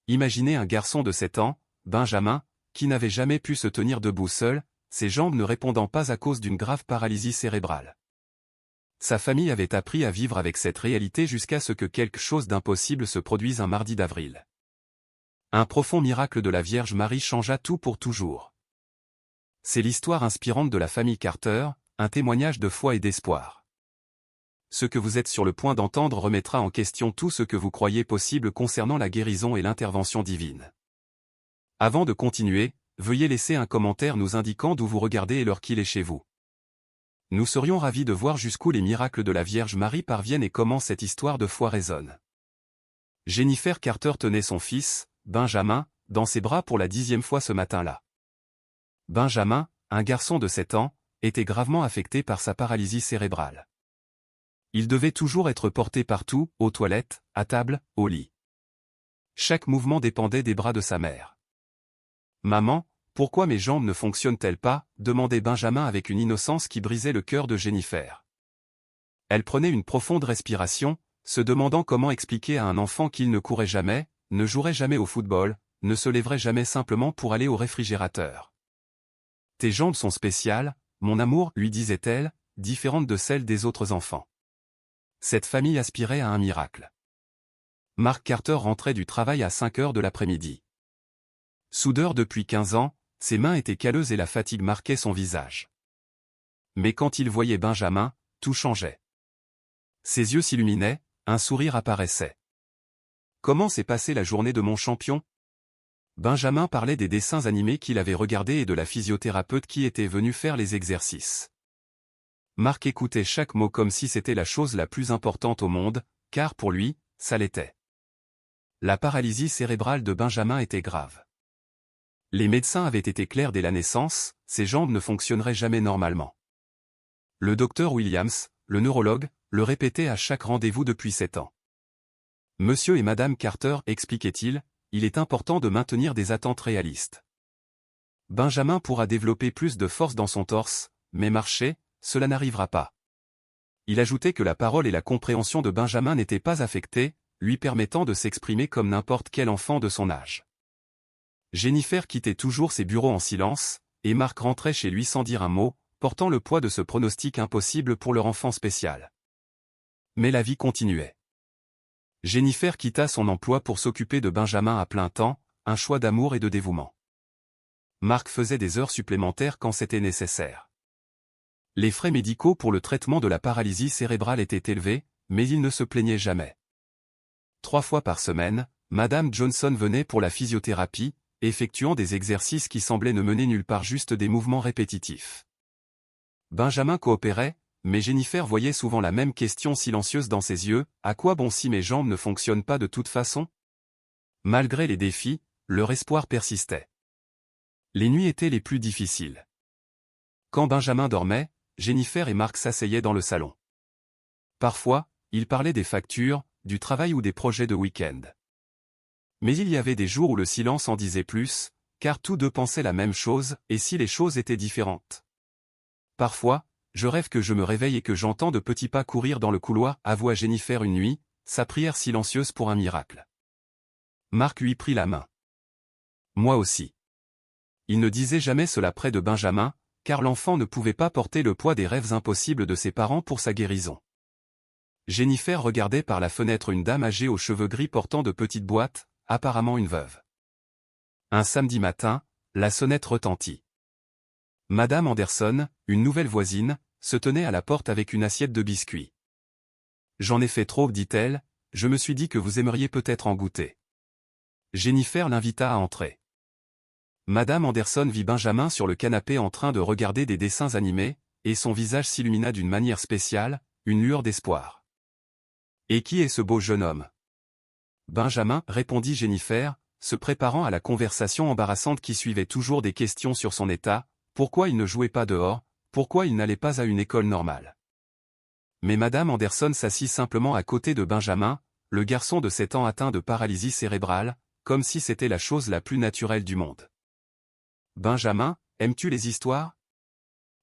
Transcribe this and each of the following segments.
Imaginez un garçon de 7 ans, Benjamin, qui n'avait jamais pu se tenir debout seul, ses jambes ne répondant pas à cause d'une grave paralysie cérébrale. Sa famille avait appris à vivre avec cette réalité jusqu'à ce que quelque chose d'impossible se produise un mardi d'avril. Un profond miracle de la Vierge Marie changea tout pour toujours. C'est l'histoire inspirante de la famille Carter, un témoignage de foi et d'espoir. Ce que vous êtes sur le point d'entendre remettra en question tout ce que vous croyez possible concernant la guérison et l'intervention divine. Avant de continuer, veuillez laisser un commentaire nous indiquant d'où vous regardez et l'heure qu'il est chez vous. Nous serions ravis de voir jusqu'où les miracles de la Vierge Marie parviennent et comment cette histoire de foi résonne. Jennifer Carter tenait son fils, Benjamin, dans ses bras pour la 10e fois ce matin-là. Benjamin, un garçon de 7 ans, était gravement affecté par sa paralysie cérébrale. Il devait toujours être porté partout, aux toilettes, à table, au lit. Chaque mouvement dépendait des bras de sa mère. « Maman, pourquoi mes jambes ne fonctionnent-elles pas ?» demandait Benjamin avec une innocence qui brisait le cœur de Jennifer. Elle prenait une profonde respiration, se demandant comment expliquer à un enfant qu'il ne courait jamais, ne jouerait jamais au football, ne se lèverait jamais simplement pour aller au réfrigérateur. « Tes jambes sont spéciales, mon amour, lui disait-elle, différentes de celles des autres enfants. Cette famille aspirait à un miracle. Mark Carter rentrait du travail à 5 heures de l'après-midi. Soudeur depuis 15 ans, ses mains étaient calleuses et la fatigue marquait son visage. Mais quand il voyait Benjamin, tout changeait. Ses yeux s'illuminaient, un sourire apparaissait. « Comment s'est passée la journée de mon champion ?» Benjamin parlait des dessins animés qu'il avait regardés et de la physiothérapeute qui était venue faire les exercices. Mark écoutait chaque mot comme si c'était la chose la plus importante au monde, car pour lui, ça l'était. La paralysie cérébrale de Benjamin était grave. Les médecins avaient été clairs dès la naissance, ses jambes ne fonctionneraient jamais normalement. Le docteur Williams, le neurologue, le répétait à chaque rendez-vous depuis 7 ans. Monsieur et Madame Carter, expliquait-il, il est important de maintenir des attentes réalistes. Benjamin pourra développer plus de force dans son torse, mais marcher, cela n'arrivera pas. Il ajoutait que la parole et la compréhension de Benjamin n'étaient pas affectées, lui permettant de s'exprimer comme n'importe quel enfant de son âge. Jennifer quittait toujours ses bureaux en silence, et Mark rentrait chez lui sans dire un mot, portant le poids de ce pronostic impossible pour leur enfant spécial. Mais la vie continuait. Jennifer quitta son emploi pour s'occuper de Benjamin à plein temps, un choix d'amour et de dévouement. Mark faisait des heures supplémentaires quand c'était nécessaire. Les frais médicaux pour le traitement de la paralysie cérébrale étaient élevés, mais il ne se plaignait jamais. 3 fois par semaine, Madame Johnson venait pour la physiothérapie, effectuant des exercices qui semblaient ne mener nulle part, juste des mouvements répétitifs. Benjamin coopérait, mais Jennifer voyait souvent la même question silencieuse dans ses yeux, « À quoi bon si mes jambes ne fonctionnent pas de toute façon ?» Malgré les défis, leur espoir persistait. Les nuits étaient les plus difficiles. Quand Benjamin dormait, Jennifer et Mark s'asseyaient dans le salon. Parfois, ils parlaient des factures, du travail ou des projets de week-end. Mais il y avait des jours où le silence en disait plus, car tous deux pensaient la même chose, et si les choses étaient différentes. Parfois, je rêve que je me réveille et que j'entends de petits pas courir dans le couloir, avoua Jennifer une nuit, sa prière silencieuse pour un miracle. Mark lui prit la main. Moi aussi. Il ne disait jamais cela près de Benjamin, car l'enfant ne pouvait pas porter le poids des rêves impossibles de ses parents pour sa guérison. Jennifer regardait par la fenêtre une dame âgée aux cheveux gris portant de petites boîtes, apparemment une veuve. Un samedi matin, la sonnette retentit. Madame Anderson, une nouvelle voisine, se tenait à la porte avec une assiette de biscuits. « J'en ai fait trop, dit-elle, je me suis dit que vous aimeriez peut-être en goûter. » Jennifer l'invita à entrer. Madame Anderson vit Benjamin sur le canapé en train de regarder des dessins animés, et son visage s'illumina d'une manière spéciale, une lueur d'espoir. « Et qui est ce beau jeune homme ?» Benjamin, répondit Jennifer, se préparant à la conversation embarrassante qui suivait toujours des questions sur son état, pourquoi il ne jouait pas dehors, pourquoi il n'allait pas à une école normale. Mais Madame Anderson s'assit simplement à côté de Benjamin, le garçon de 7 ans atteint de paralysie cérébrale, comme si c'était la chose la plus naturelle du monde. « Benjamin, aimes-tu les histoires ?»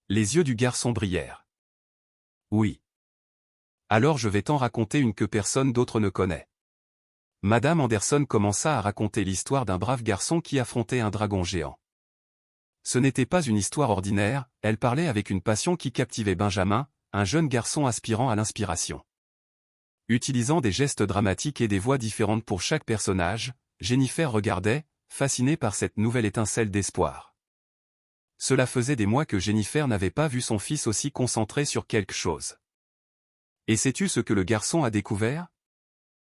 Les yeux du garçon brillèrent. « Oui. Alors je vais t'en raconter une que personne d'autre ne connaît. Madame Anderson commença à raconter l'histoire d'un brave garçon qui affrontait un dragon géant. Ce n'était pas une histoire ordinaire, elle parlait avec une passion qui captivait Benjamin, un jeune garçon aspirant à l'inspiration. Utilisant des gestes dramatiques et des voix différentes pour chaque personnage, Jennifer regardait, fascinée par cette nouvelle étincelle d'espoir. Cela faisait des mois que Jennifer n'avait pas vu son fils aussi concentré sur quelque chose. Et sais-tu ce que le garçon a découvert?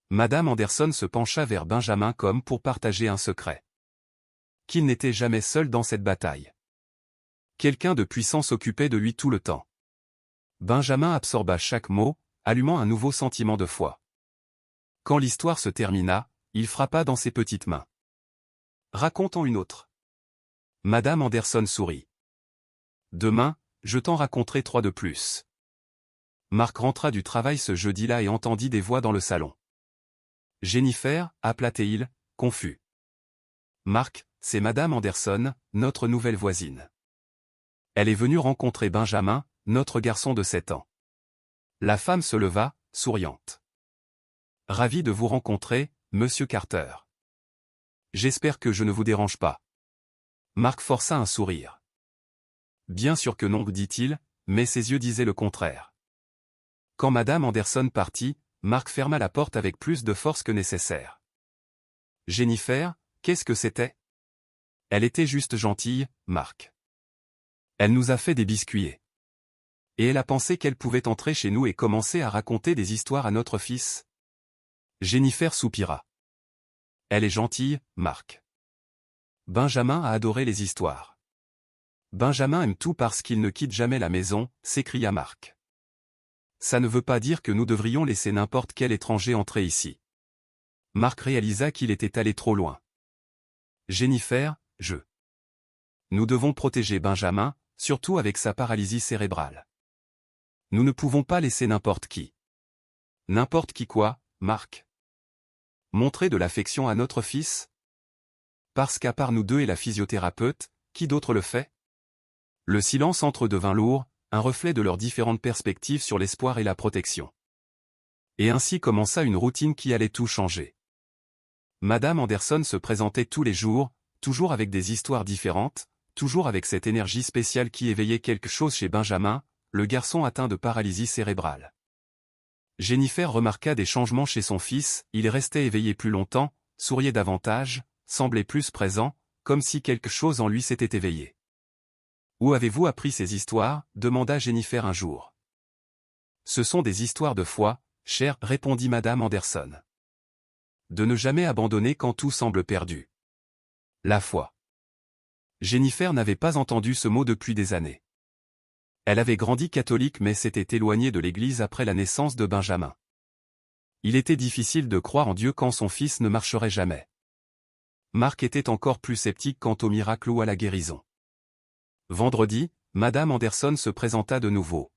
Madame Anderson se pencha vers Benjamin comme pour partager un secret. Qu'il n'était jamais seul dans cette bataille. Quelqu'un de puissant s'occupait de lui tout le temps. Benjamin absorba chaque mot, allumant un nouveau sentiment de foi. Quand l'histoire se termina, il frappa dans ses petites mains. Racontons une autre. Madame Anderson sourit. Demain, je t'en raconterai 3 de plus. Marc rentra du travail ce jeudi-là et entendit des voix dans le salon. Jennifer, appela-t-il, confus. Marc, c'est Madame Anderson, notre nouvelle voisine. Elle est venue rencontrer Benjamin, notre garçon de 7 ans. La femme se leva, souriante. Ravi de vous rencontrer, Monsieur Carter. J'espère que je ne vous dérange pas. Marc força un sourire. Bien sûr que non, dit-il, mais ses yeux disaient le contraire. Quand Madame Anderson partit, Marc ferma la porte avec plus de force que nécessaire. Jennifer, qu'est-ce que c'était? Elle était juste gentille, Marc. Elle nous a fait des biscuits. Et elle a pensé qu'elle pouvait entrer chez nous et commencer à raconter des histoires à notre fils. Jennifer soupira. Elle est gentille, Marc. Benjamin a adoré les histoires. Benjamin aime tout parce qu'il ne quitte jamais la maison, s'écria Marc. Ça ne veut pas dire que nous devrions laisser n'importe quel étranger entrer ici. Marc réalisa qu'il était allé trop loin. Jennifer, Nous devons protéger Benjamin, surtout avec sa paralysie cérébrale. Nous ne pouvons pas laisser n'importe qui. N'importe qui quoi, Marc? Montrer de l'affection à notre fils? Parce qu'à part nous deux et la physiothérapeute, qui d'autre le fait? Le silence entre eux devint lourd, un reflet de leurs différentes perspectives sur l'espoir et la protection. Et ainsi commença une routine qui allait tout changer. Madame Anderson se présentait tous les jours, toujours avec des histoires différentes, toujours avec cette énergie spéciale qui éveillait quelque chose chez Benjamin, le garçon atteint de paralysie cérébrale. Jennifer remarqua des changements chez son fils, il restait éveillé plus longtemps, souriait davantage, semblait plus présent, comme si quelque chose en lui s'était éveillé. « Où avez-vous appris ces histoires ?» demanda Jennifer un jour. « Ce sont des histoires de foi, chère, répondit Madame Anderson. De ne jamais abandonner quand tout semble perdu. La foi. » Jennifer n'avait pas entendu ce mot depuis des années. Elle avait grandi catholique mais s'était éloignée de l'Église après la naissance de Benjamin. Il était difficile de croire en Dieu quand son fils ne marcherait jamais. Marc était encore plus sceptique quant au miracle ou à la guérison. Vendredi, Madame Anderson se présenta de nouveau.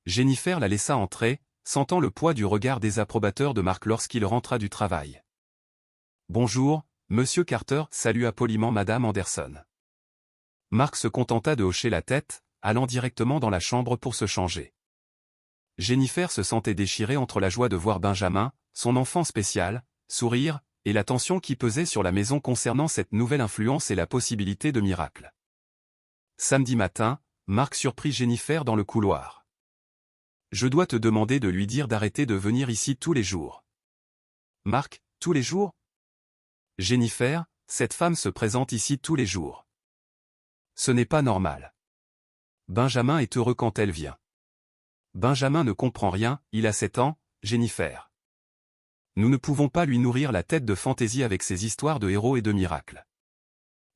Jennifer la laissa entrer, sentant le poids du regard désapprobateur de Marc lorsqu'il rentra du travail. « Bonjour, Monsieur Carter » salua poliment Madame Anderson. Marc se contenta de hocher la tête, allant directement dans la chambre pour se changer. Jennifer se sentait déchirée entre la joie de voir Benjamin, son enfant spécial, sourire, et la tension qui pesait sur la maison concernant cette nouvelle influence et la possibilité de miracle. Samedi matin, Marc surprit Jennifer dans le couloir. « Je dois te demander de lui dire d'arrêter de venir ici tous les jours. »« Marc, tous les jours ?»« Jennifer, cette femme se présente ici tous les jours. Ce n'est pas normal. Benjamin est heureux quand elle vient. Benjamin ne comprend rien, il a 7 ans, Jennifer. Nous ne pouvons pas lui nourrir la tête de fantaisie avec ses histoires de héros et de miracles.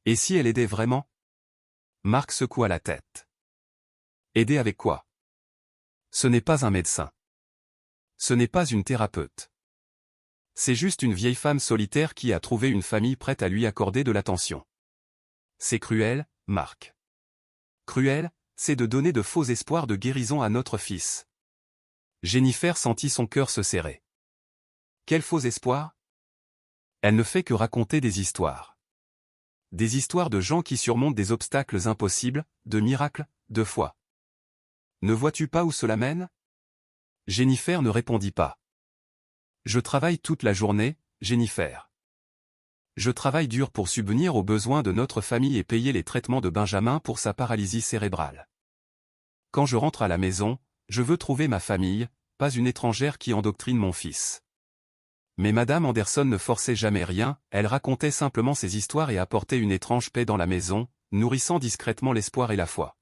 Et si elle aidait vraiment ?» Marc secoua la tête. « Aider avec quoi? Ce n'est pas un médecin. Ce n'est pas une thérapeute. C'est juste une vieille femme solitaire qui a trouvé une famille prête à lui accorder de l'attention. C'est cruel, Marc. Cruel, c'est de donner de faux espoirs de guérison à notre fils. » Jennifer sentit son cœur se serrer. Quel faux espoir? Elle ne fait que raconter des histoires. Des histoires de gens qui surmontent des obstacles impossibles, de miracles, de foi. Ne vois-tu pas où cela mène? Jennifer ne répondit pas. Je travaille toute la journée, Jennifer. Je travaille dur pour subvenir aux besoins de notre famille et payer les traitements de Benjamin pour sa paralysie cérébrale. Quand je rentre à la maison, je veux trouver ma famille, pas une étrangère qui endoctrine mon fils. Mais Madame Anderson ne forçait jamais rien, elle racontait simplement ses histoires et apportait une étrange paix dans la maison, nourrissant discrètement l'espoir et la foi.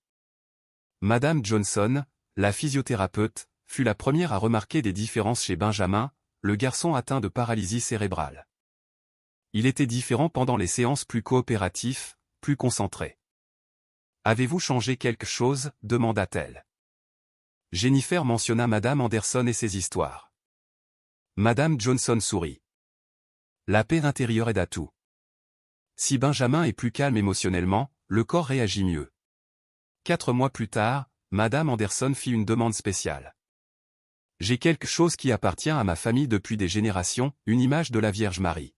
Madame Johnson, la physiothérapeute, fut la première à remarquer des différences chez Benjamin, le garçon atteint de paralysie cérébrale. Il était différent pendant les séances, plus coopératif, plus concentré. « Avez-vous changé quelque chose ?» demanda-t-elle. Jennifer mentionna Madame Anderson et ses histoires. Madame Johnson sourit. La paix intérieure aide à tout. Si Benjamin est plus calme émotionnellement, le corps réagit mieux. 4 mois plus tard, Madame Anderson fit une demande spéciale. J'ai quelque chose qui appartient à ma famille depuis des générations, une image de la Vierge Marie.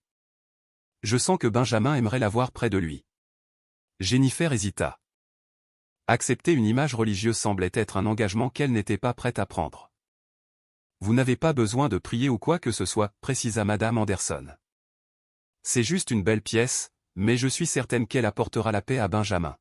Je sens que Benjamin aimerait la voir près de lui. Jennifer hésita. Accepter une image religieuse semblait être un engagement qu'elle n'était pas prête à prendre. Vous n'avez pas besoin de prier ou quoi que ce soit, précisa Madame Anderson. C'est juste une belle pièce, mais je suis certaine qu'elle apportera la paix à Benjamin.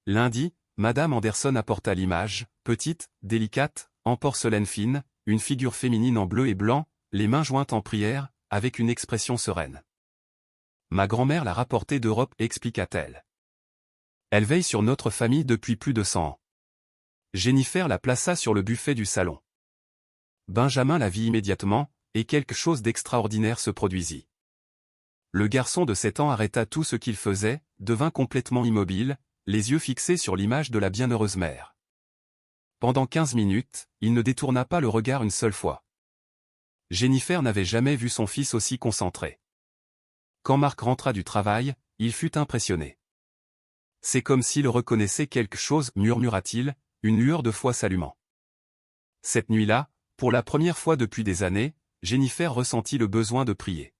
Lundi, Madame Anderson apporta l'image, petite, délicate, en porcelaine fine, une figure féminine en bleu et blanc, les mains jointes en prière, avec une expression sereine. Ma grand-mère l'a rapportée d'Europe, expliqua-t-elle. Elle veille sur notre famille depuis plus de 100 ans. Jennifer la plaça sur le buffet du salon. Benjamin la vit immédiatement, et quelque chose d'extraordinaire se produisit. Le garçon de 7 ans arrêta tout ce qu'il faisait, devint complètement immobile, les yeux fixés sur l'image de la bienheureuse mère. Pendant 15 minutes, il ne détourna pas le regard une seule fois. Jennifer n'avait jamais vu son fils aussi concentré. Quand Marc rentra du travail, il fut impressionné. C'est comme s'il reconnaissait quelque chose, murmura-t-il, une lueur de foi s'allumant. Cette nuit-là, pour la première fois depuis des années, Jennifer ressentit le besoin de prier.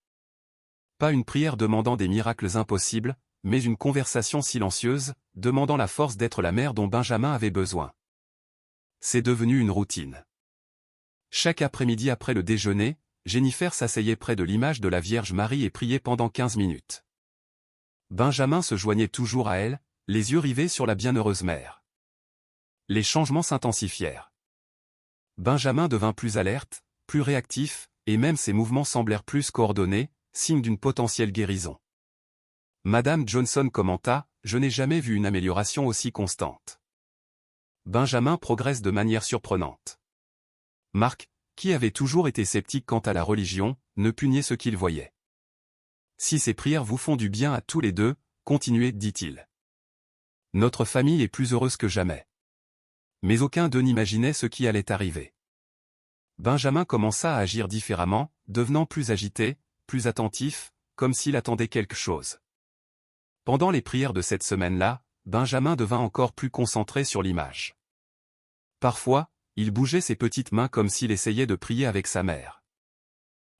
Pas une prière demandant des miracles impossibles, mais une conversation silencieuse, demandant la force d'être la mère dont Benjamin avait besoin. C'est devenu une routine. Chaque après-midi après le déjeuner, Jennifer s'asseyait près de l'image de la Vierge Marie et priait pendant 15 minutes. Benjamin se joignait toujours à elle, les yeux rivés sur la bienheureuse mère. Les changements s'intensifièrent. Benjamin devint plus alerte, plus réactif, et même ses mouvements semblèrent plus coordonnés, signe d'une potentielle guérison. Madame Johnson commenta, « Je n'ai jamais vu une amélioration aussi constante. Benjamin progresse de manière surprenante. » Marc, qui avait toujours été sceptique quant à la religion, ne put nier ce qu'il voyait. « Si ces prières vous font du bien à tous les deux, continuez, dit-il. Notre famille est plus heureuse que jamais. » Mais aucun d'eux n'imaginait ce qui allait arriver. Benjamin commença à agir différemment, devenant plus agité, plus attentif, comme s'il attendait quelque chose. Pendant les prières de cette semaine-là, Benjamin devint encore plus concentré sur l'image. Parfois, il bougeait ses petites mains comme s'il essayait de prier avec sa mère.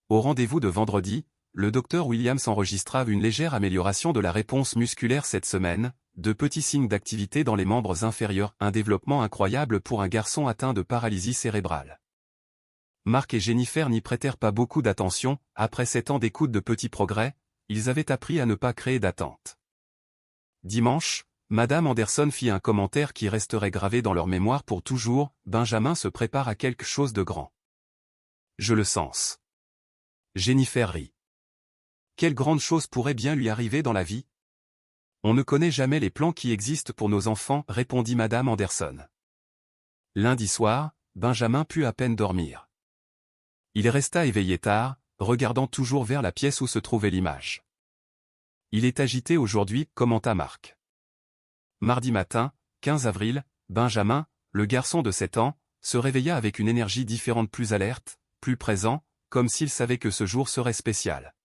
Au rendez-vous de vendredi, le docteur Williams enregistra une légère amélioration de la réponse musculaire cette semaine, de petits signes d'activité dans les membres inférieurs, un développement incroyable pour un garçon atteint de paralysie cérébrale. Marc et Jennifer n'y prêtèrent pas beaucoup d'attention, après 7 ans d'écoute de petits progrès, ils avaient appris à ne pas créer d'attente. Dimanche, Madame Anderson fit un commentaire qui resterait gravé dans leur mémoire pour toujours, Benjamin se prépare à quelque chose de grand. Je le sens. Jennifer rit. Quelle grande chose pourrait bien lui arriver dans la vie? On ne connaît jamais les plans qui existent pour nos enfants, répondit Madame Anderson. Lundi soir, Benjamin put à peine dormir. Il resta éveillé tard, regardant toujours vers la pièce où se trouvait l'image. Il est agité aujourd'hui, commenta Marc. Mardi matin, 15 avril, Benjamin, le garçon de 7 ans, se réveilla avec une énergie différente, plus alerte, plus présent, comme s'il savait que ce jour serait spécial.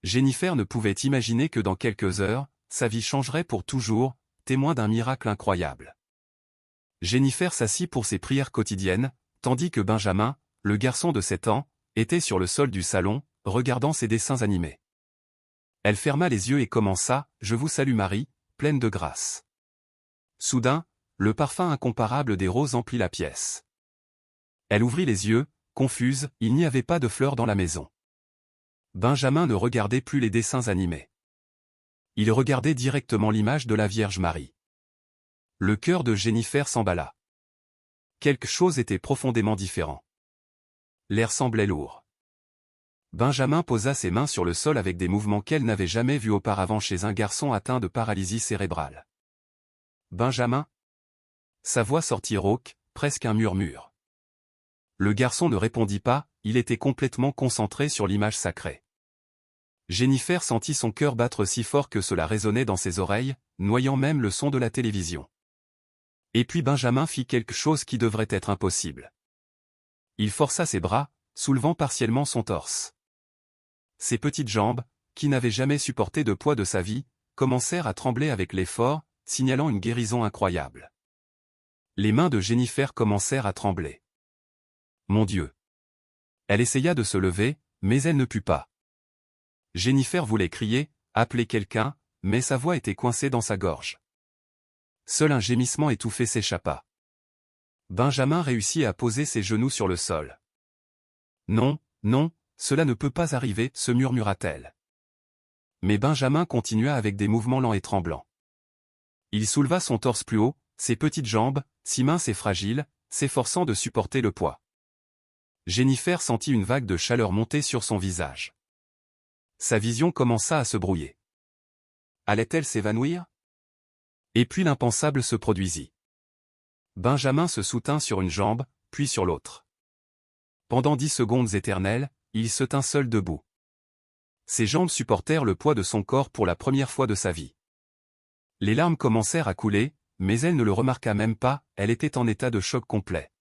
Jennifer ne pouvait imaginer que dans quelques heures, sa vie changerait pour toujours, témoin d'un miracle incroyable. Jennifer s'assit pour ses prières quotidiennes, tandis que Benjamin, le garçon de 7 ans, était sur le sol du salon, regardant ses dessins animés. Elle ferma les yeux et commença, « Je vous salue Marie, pleine de grâce. » Soudain, le parfum incomparable des roses emplit la pièce. Elle ouvrit les yeux, confuse, il n'y avait pas de fleurs dans la maison. Benjamin ne regardait plus les dessins animés. Il regardait directement l'image de la Vierge Marie. Le cœur de Jennifer s'emballa. Quelque chose était profondément différent. L'air semblait lourd. Benjamin posa ses mains sur le sol avec des mouvements qu'elle n'avait jamais vus auparavant chez un garçon atteint de paralysie cérébrale. « Benjamin ?» Sa voix sortit rauque, presque un murmure. Le garçon ne répondit pas, il était complètement concentré sur l'image sacrée. Jennifer sentit son cœur battre si fort que cela résonnait dans ses oreilles, noyant même le son de la télévision. Et puis Benjamin fit quelque chose qui devrait être impossible. Il força ses bras, soulevant partiellement son torse. Ses petites jambes, qui n'avaient jamais supporté de poids de sa vie, commencèrent à trembler avec l'effort, signalant une guérison incroyable. Les mains de Jennifer commencèrent à trembler. Mon Dieu! Elle essaya de se lever, mais elle ne put pas. Jennifer voulait crier, appeler quelqu'un, mais sa voix était coincée dans sa gorge. Seul un gémissement étouffé s'échappa. Benjamin réussit à poser ses genoux sur le sol. « Non, non, cela ne peut pas arriver, se murmura-t-elle. Mais Benjamin continua avec des mouvements lents et tremblants. Il souleva son torse plus haut, ses petites jambes, si minces et fragiles, s'efforçant de supporter le poids. Jennifer sentit une vague de chaleur monter sur son visage. Sa vision commença à se brouiller. Allait-elle s'évanouir? Et puis l'impensable se produisit. Benjamin se soutint sur une jambe, puis sur l'autre. Pendant 10 secondes éternelles, il se tint seul debout. Ses jambes supportèrent le poids de son corps pour la première fois de sa vie. Les larmes commencèrent à couler, mais elle ne le remarqua même pas, elle était en état de choc complet.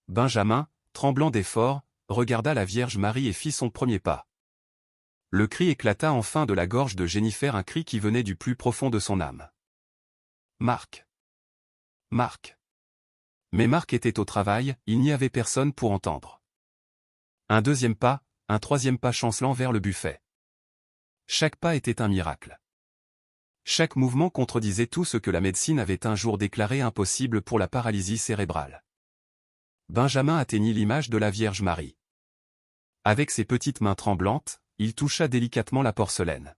Benjamin, tremblant d'effort, regarda la Vierge Marie et fit son premier pas. Le cri éclata enfin de la gorge de Jennifer, un cri qui venait du plus profond de son âme. Marc. Marc. Mais Marc était au travail, il n'y avait personne pour entendre. Un deuxième pas, un troisième pas chancelant vers le buffet. Chaque pas était un miracle. Chaque mouvement contredisait tout ce que la médecine avait un jour déclaré impossible pour la paralysie cérébrale. Benjamin atteignit l'image de la Vierge Marie. Avec ses petites mains tremblantes, il toucha délicatement la porcelaine.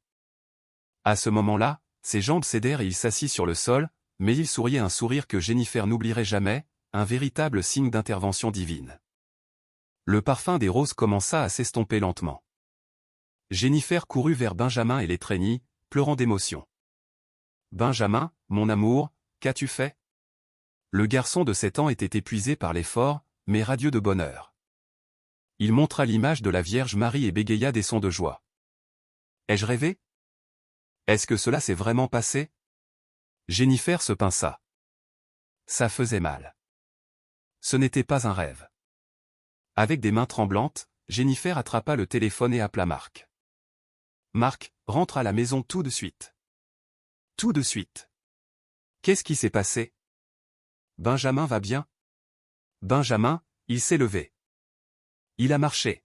À ce moment-là, ses jambes cédèrent et il s'assit sur le sol, mais il souriait un sourire que Jennifer n'oublierait jamais, un véritable signe d'intervention divine. Le parfum des roses commença à s'estomper lentement. Jennifer courut vers Benjamin et l'étreignit, pleurant d'émotion. « Benjamin, mon amour, qu'as-tu fait ?» Le garçon de 7 ans était épuisé par l'effort, mais radieux de bonheur. Il montra l'image de la Vierge Marie et bégaya des sons de joie. « Ai-je rêvé? Est-ce que cela s'est vraiment passé ?» Jennifer se pinça. Ça faisait mal. Ce n'était pas un rêve. Avec des mains tremblantes, Jennifer attrapa le téléphone et appela Marc. « Marc, rentre à la maison tout de suite. » Tout de suite. Qu'est-ce qui s'est passé? Benjamin va bien? Benjamin, il s'est levé. Il a marché.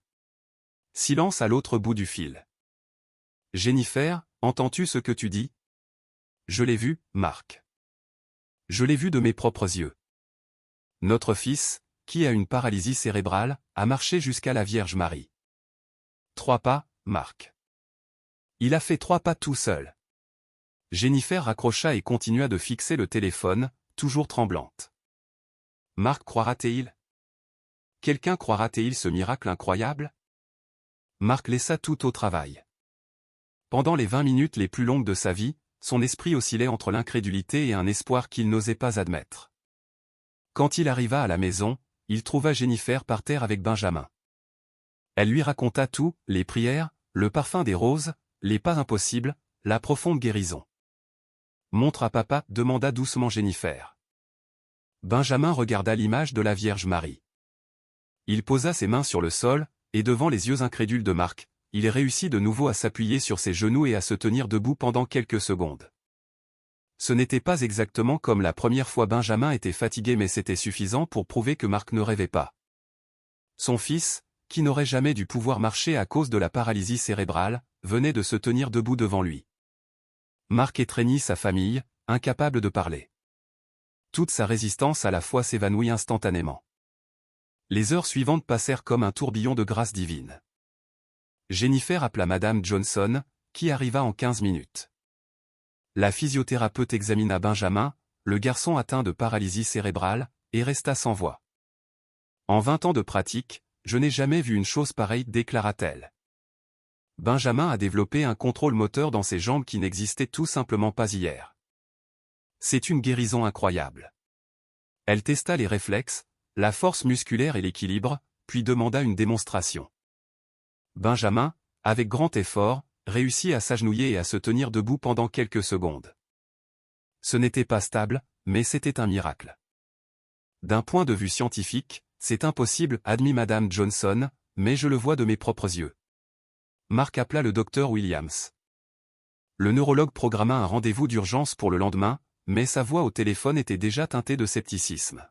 Silence à l'autre bout du fil. Jennifer, entends-tu ce que tu dis? Je l'ai vu, Marc. Je l'ai vu de mes propres yeux. Notre fils, qui a une paralysie cérébrale, a marché jusqu'à la Vierge Marie. 3 pas, Marc. Il a fait 3 pas tout seul. Jennifer raccrocha et continua de fixer le téléphone, toujours tremblante. Marc croira-t-il? Quelqu'un croira-t-il ce miracle incroyable? Marc laissa tout au travail. Pendant les 20 minutes les plus longues de sa vie, son esprit oscillait entre l'incrédulité et un espoir qu'il n'osait pas admettre. Quand il arriva à la maison, il trouva Jennifer par terre avec Benjamin. Elle lui raconta tout, les prières, le parfum des roses, les pas impossibles, la profonde guérison. « Montre à papa » demanda doucement Jennifer. Benjamin regarda l'image de la Vierge Marie. Il posa ses mains sur le sol, et devant les yeux incrédules de Marc, il réussit de nouveau à s'appuyer sur ses genoux et à se tenir debout pendant quelques secondes. Ce n'était pas exactement comme la première fois. Benjamin était fatigué, mais c'était suffisant pour prouver que Marc ne rêvait pas. Son fils, qui n'aurait jamais dû pouvoir marcher à cause de la paralysie cérébrale, venait de se tenir debout devant lui. Marc étreignit sa famille, incapable de parler. Toute sa résistance à la foi s'évanouit instantanément. Les heures suivantes passèrent comme un tourbillon de grâce divine. Jennifer appela Madame Johnson, qui arriva en 15 minutes. La physiothérapeute examina Benjamin, le garçon atteint de paralysie cérébrale, et resta sans voix. En 20 ans de pratique, je n'ai jamais vu une chose pareille, déclara-t-elle. Benjamin a développé un contrôle moteur dans ses jambes qui n'existait tout simplement pas hier. C'est une guérison incroyable. Elle testa les réflexes, la force musculaire et l'équilibre, puis demanda une démonstration. Benjamin, avec grand effort, réussit à s'agenouiller et à se tenir debout pendant quelques secondes. Ce n'était pas stable, mais c'était un miracle. D'un point de vue scientifique, c'est impossible, admit Madame Johnson, mais je le vois de mes propres yeux. Mark appela le docteur Williams. Le neurologue programma un rendez-vous d'urgence pour le lendemain, mais sa voix au téléphone était déjà teintée de scepticisme.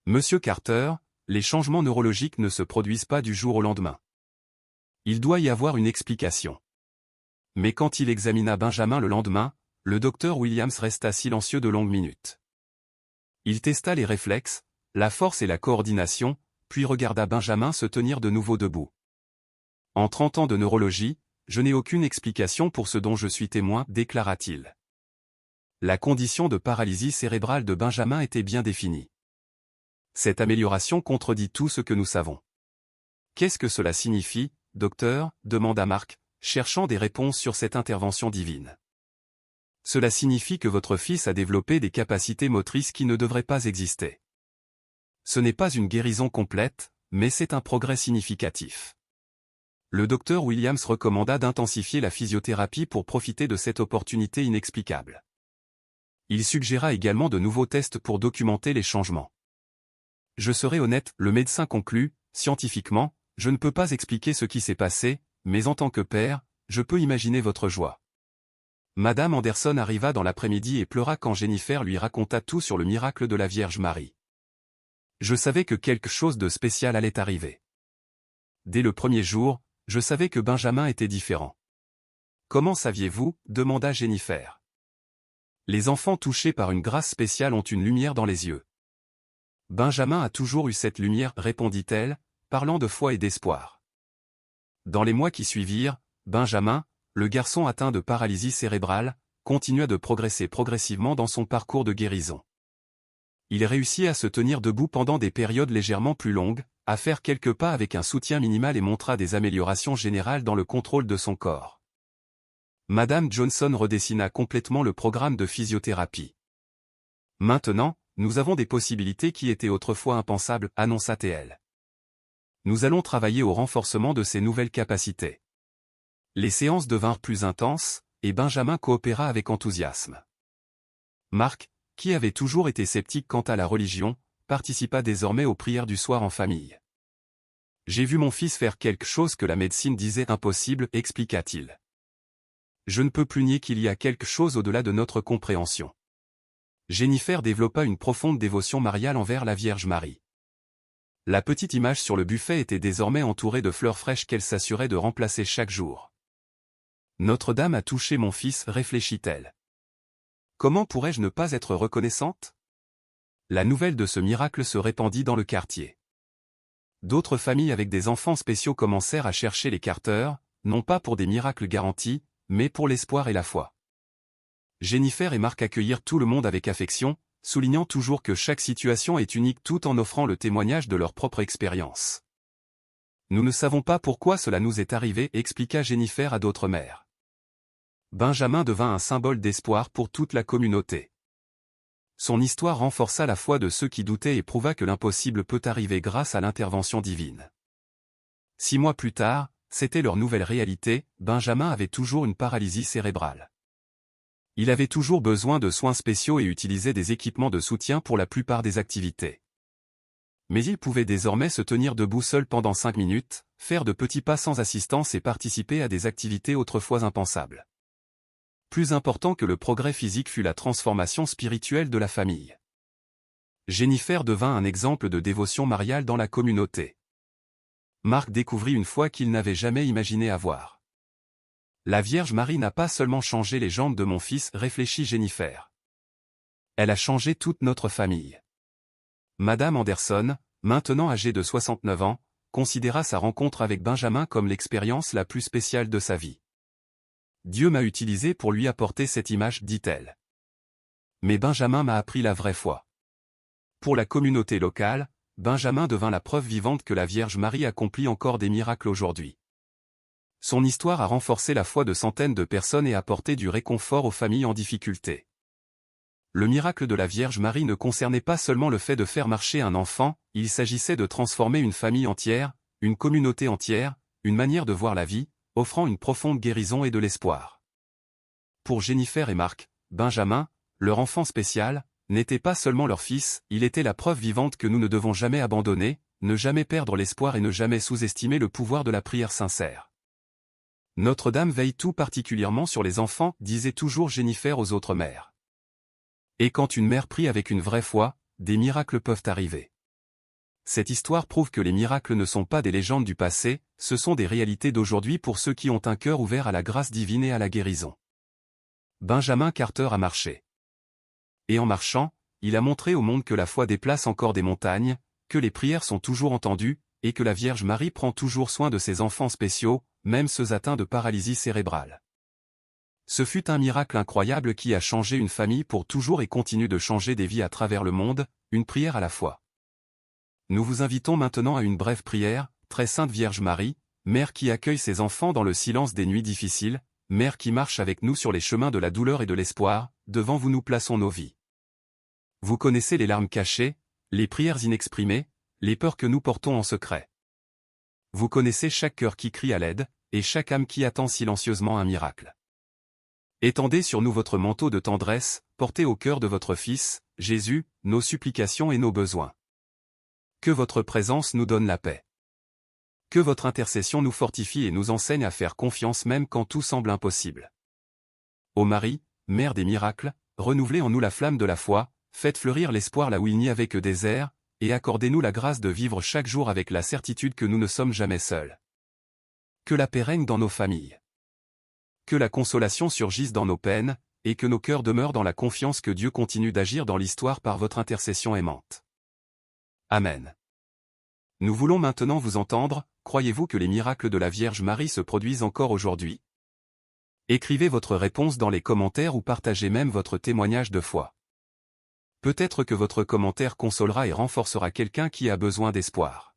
Monsieur Carter, les changements neurologiques ne se produisent pas du jour au lendemain. Il doit y avoir une explication. Mais quand il examina Benjamin le lendemain, le docteur Williams resta silencieux de longues minutes. Il testa les réflexes, la force et la coordination, puis regarda Benjamin se tenir de nouveau debout. En 30 ans de neurologie, je n'ai aucune explication pour ce dont je suis témoin, déclara-t-il. La condition de paralysie cérébrale de Benjamin était bien définie. Cette amélioration contredit tout ce que nous savons. Qu'est-ce que cela signifie, docteur ? Demanda Mark, cherchant des réponses sur cette intervention divine. Cela signifie que votre fils a développé des capacités motrices qui ne devraient pas exister. Ce n'est pas une guérison complète, mais c'est un progrès significatif. Le docteur Williams recommanda d'intensifier la physiothérapie pour profiter de cette opportunité inexplicable. Il suggéra également de nouveaux tests pour documenter les changements. Je serai honnête, le médecin conclut, scientifiquement, je ne peux pas expliquer ce qui s'est passé, mais en tant que père, je peux imaginer votre joie. Madame Anderson arriva dans l'après-midi et pleura quand Jennifer lui raconta tout sur le miracle de la Vierge Marie. Je savais que quelque chose de spécial allait arriver. Dès le premier jour, je savais que Benjamin était différent. Comment saviez-vous ? Demanda Jennifer. Les enfants touchés par une grâce spéciale ont une lumière dans les yeux. Benjamin a toujours eu cette lumière, répondit-elle, parlant de foi et d'espoir. Dans les mois qui suivirent, Benjamin, le garçon atteint de paralysie cérébrale, continua de progresser progressivement dans son parcours de guérison. Il réussit à se tenir debout pendant des périodes légèrement plus longues, à faire quelques pas avec un soutien minimal et montra des améliorations générales dans le contrôle de son corps. Madame Johnson redessina complètement le programme de physiothérapie. Maintenant, nous avons des possibilités qui étaient autrefois impensables, annonça-t-elle. Nous allons travailler au renforcement de ces nouvelles capacités. Les séances devinrent plus intenses, et Benjamin coopéra avec enthousiasme. Mark, qui avait toujours été sceptique quant à la religion, participa désormais aux prières du soir en famille. J'ai vu mon fils faire quelque chose que la médecine disait impossible, expliqua-t-il. Je ne peux plus nier qu'il y a quelque chose au-delà de notre compréhension. Jennifer développa une profonde dévotion mariale envers la Vierge Marie. La petite image sur le buffet était désormais entourée de fleurs fraîches qu'elle s'assurait de remplacer chaque jour. Notre-Dame a touché mon fils, réfléchit-elle. Comment pourrais-je ne pas être reconnaissante ? La nouvelle de ce miracle se répandit dans le quartier. D'autres familles avec des enfants spéciaux commencèrent à chercher les Carter, non pas pour des miracles garantis, mais pour l'espoir et la foi. Jennifer et Mark accueillirent tout le monde avec affection, soulignant toujours que chaque situation est unique tout en offrant le témoignage de leur propre expérience. Nous ne savons pas pourquoi cela nous est arrivé, expliqua Jennifer à d'autres mères. Benjamin devint un symbole d'espoir pour toute la communauté. Son histoire renforça la foi de ceux qui doutaient et prouva que l'impossible peut arriver grâce à l'intervention divine. 6 mois plus tard, c'était leur nouvelle réalité, Benjamin avait toujours une paralysie cérébrale. Il avait toujours besoin de soins spéciaux et utilisait des équipements de soutien pour la plupart des activités. Mais il pouvait désormais se tenir debout seul pendant 5 minutes, faire de petits pas sans assistance et participer à des activités autrefois impensables. Plus important que le progrès physique fut la transformation spirituelle de la famille. Jennifer devint un exemple de dévotion mariale dans la communauté. Mark découvrit une foi qu'il n'avait jamais imaginé avoir. La Vierge Marie n'a pas seulement changé les jambes de mon fils, réfléchit Jennifer. Elle a changé toute notre famille. Madame Anderson, maintenant âgé de 69 ans, considéra sa rencontre avec Benjamin comme l'expérience la plus spéciale de sa vie. Dieu m'a utilisé pour lui apporter cette image, dit-elle. Mais Benjamin m'a appris la vraie foi. Pour la communauté locale, Benjamin devint la preuve vivante que la Vierge Marie accomplit encore des miracles aujourd'hui. Son histoire a renforcé la foi de centaines de personnes et apporté du réconfort aux familles en difficulté. Le miracle de la Vierge Marie ne concernait pas seulement le fait de faire marcher un enfant, il s'agissait de transformer une famille entière, une communauté entière, une manière de voir la vie, offrant une profonde guérison et de l'espoir. Pour Jennifer et Marc, Benjamin, leur enfant spécial, n'était pas seulement leur fils, il était la preuve vivante que nous ne devons jamais abandonner, ne jamais perdre l'espoir et ne jamais sous-estimer le pouvoir de la prière sincère. Notre-Dame veille tout particulièrement sur les enfants, disait toujours Jennifer aux autres mères. Et quand une mère prie avec une vraie foi, des miracles peuvent arriver. Cette histoire prouve que les miracles ne sont pas des légendes du passé, ce sont des réalités d'aujourd'hui pour ceux qui ont un cœur ouvert à la grâce divine et à la guérison. Benjamin Carter a marché. Et en marchant, il a montré au monde que la foi déplace encore des montagnes, que les prières sont toujours entendues, et que la Vierge Marie prend toujours soin de ses enfants spéciaux, même ceux atteints de paralysie cérébrale. Ce fut un miracle incroyable qui a changé une famille pour toujours et continue de changer des vies à travers le monde, une prière à la fois. Nous vous invitons maintenant à une brève prière, très sainte Vierge Marie, Mère qui accueille ses enfants dans le silence des nuits difficiles, Mère qui marche avec nous sur les chemins de la douleur et de l'espoir, devant vous nous plaçons nos vies. Vous connaissez les larmes cachées, les prières inexprimées, les peurs que nous portons en secret. Vous connaissez chaque cœur qui crie à l'aide, et chaque âme qui attend silencieusement un miracle. Étendez sur nous votre manteau de tendresse, portez au cœur de votre Fils, Jésus, nos supplications et nos besoins. Que votre présence nous donne la paix. Que votre intercession nous fortifie et nous enseigne à faire confiance même quand tout semble impossible. Ô Marie, Mère des miracles, renouvelez en nous la flamme de la foi, faites fleurir l'espoir là où il n'y avait que désert, et accordez-nous la grâce de vivre chaque jour avec la certitude que nous ne sommes jamais seuls. Que la paix règne dans nos familles. Que la consolation surgisse dans nos peines, et que nos cœurs demeurent dans la confiance que Dieu continue d'agir dans l'histoire par votre intercession aimante. Amen. Nous voulons maintenant vous entendre, croyez-vous que les miracles de la Vierge Marie se produisent encore aujourd'hui? Écrivez votre réponse dans les commentaires ou partagez même votre témoignage de foi. Peut-être que votre commentaire consolera et renforcera quelqu'un qui a besoin d'espoir.